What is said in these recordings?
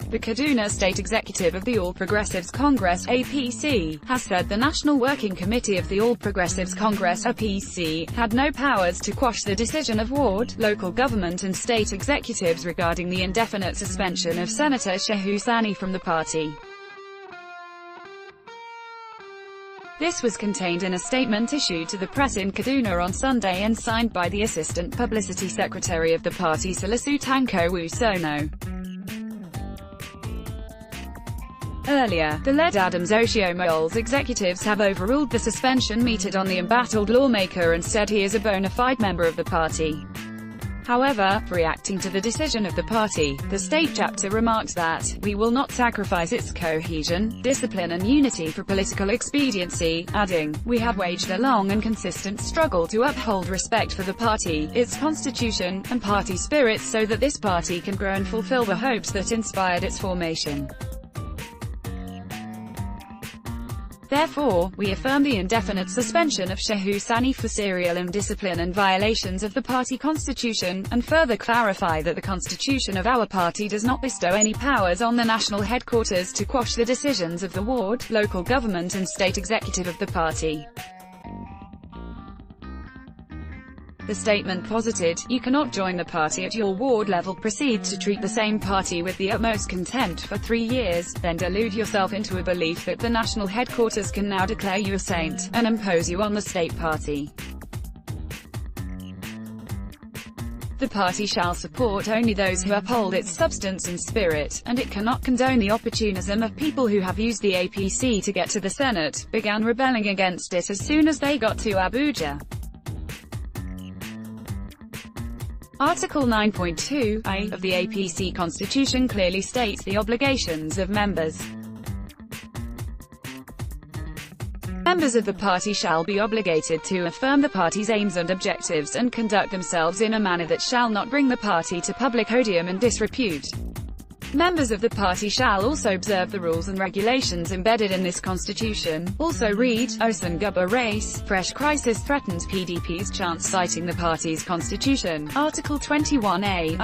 The Kaduna State Executive of the All Progressives Congress (APC) has said the National Working Committee of the All Progressives Congress (APC) had no powers to quash the decision of ward, local government and state executives regarding the indefinite suspension of Senator Sani from the party. This was contained in a statement issued to the press in Kaduna on Sunday and signed by the Assistant Publicity Secretary of the party Salisu Tanko Wusono. Earlier, the led Adams Oshiomhole executives have overruled the suspension meted on the embattled lawmaker and said he is a bona fide member of the party. However, reacting to the decision of the party, the state chapter remarked that, "We will not sacrifice its cohesion, discipline and unity for political expediency," adding, "We have waged a long and consistent struggle to uphold respect for the party, its constitution, and party spirit so that this party can grow and fulfill the hopes that inspired its formation. Therefore, we affirm the indefinite suspension of Sani for serial indiscipline and violations of the party constitution, and further clarify that the constitution of our party does not bestow any powers on the national headquarters to quash the decisions of the ward, local government and state executive of the party." The statement posited, "You cannot join the party at your ward level, proceed to treat the same party with the utmost contempt for 3 years, then delude yourself into a belief that the national headquarters can now declare you a saint, and impose you on the state party. The party shall support only those who uphold its substance and spirit, and it cannot condone the opportunism of people who have used the APC to get to the Senate, began rebelling against it as soon as they got to Abuja." Article 9.2(a) of the APC Constitution clearly states the obligations of members. Members of the party shall be obligated to affirm the party's aims and objectives and conduct themselves in a manner that shall not bring the party to public odium and disrepute. Members of the party shall also observe the rules and regulations embedded in this constitution. Also read, Osun Gubba race, fresh crisis threatens PDP's chance citing the party's constitution. Article 21(a)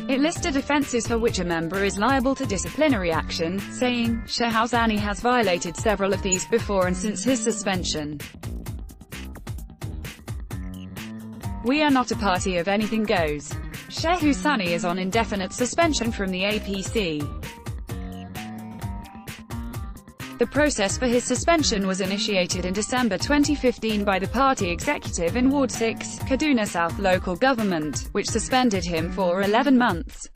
It listed offences for which a member is liable to disciplinary action, saying, Sani has violated several of these before and since his suspension. We are not a party of anything goes. Sani is on indefinite suspension from the APC. The process for his suspension was initiated in December 2015 by the party executive in Ward 6, Kaduna South local government, which suspended him for 11 months.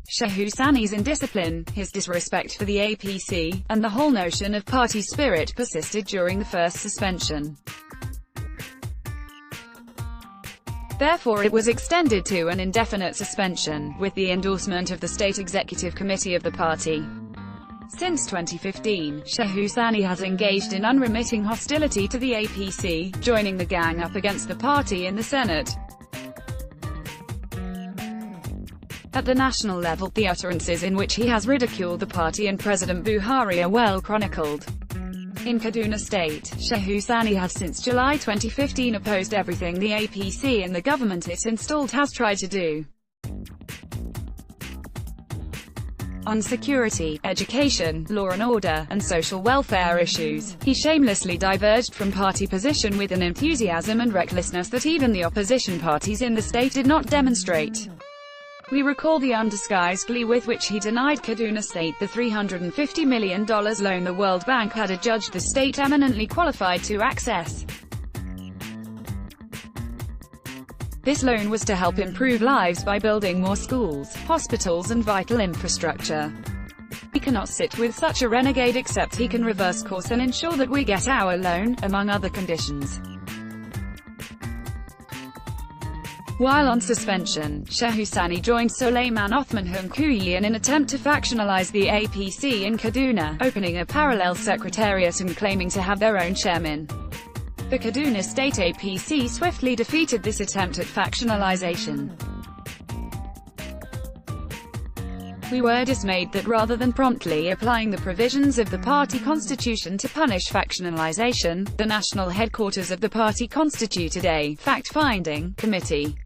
Sani's indiscipline, his disrespect for the APC, and the whole notion of party spirit persisted during the first suspension. Therefore it was extended to an indefinite suspension, with the endorsement of the State Executive Committee of the party. Since 2015, Sani has engaged in unremitting hostility to the APC, joining the gang up against the party in the Senate. At the national level, the utterances in which he has ridiculed the party and President Buhari are well chronicled. In Kaduna State, Sani has since July 2015 opposed everything the APC and the government it installed has tried to do. On security, education, law and order, and social welfare issues, he shamelessly diverged from party position with an enthusiasm and recklessness that even the opposition parties in the state did not demonstrate. We recall the undisguised glee with which he denied Kaduna State the $350 million loan the World Bank had adjudged the state eminently qualified to access. This loan was to help improve lives by building more schools, hospitals and vital infrastructure. We cannot sit with such a renegade except he can reverse course and ensure that we get our loan, among other conditions. While on suspension, Sani joined Suleiman Othman Hunkuyi in an attempt to factionalize the APC in Kaduna, opening a parallel secretariat and claiming to have their own chairman. The Kaduna State APC swiftly defeated this attempt at factionalization. We were dismayed that rather than promptly applying the provisions of the party constitution to punish factionalization, the national headquarters of the party constituted a fact-finding committee.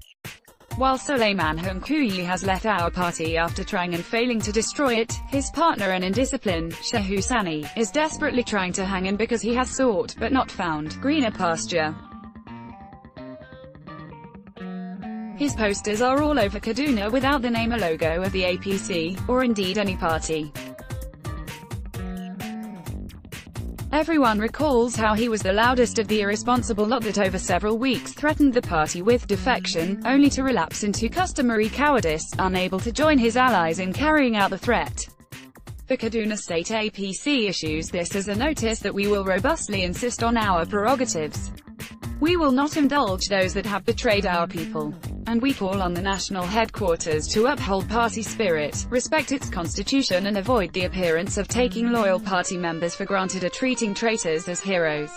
While Suleiman Hunkuyi has left our party after trying and failing to destroy it, his partner and indiscipline, Shehu Sani, is desperately trying to hang in because he has sought, but not found, greener pasture. His posters are all over Kaduna without the name or logo of the APC, or indeed any party. Everyone recalls how he was the loudest of the irresponsible lot that over several weeks threatened the party with defection, only to relapse into customary cowardice, unable to join his allies in carrying out the threat. The Kaduna State APC issues this as a notice that we will robustly insist on our prerogatives. We will not indulge those that have betrayed our people. And we call on the national headquarters to uphold party spirit, respect its constitution and avoid the appearance of taking loyal party members for granted or treating traitors as heroes.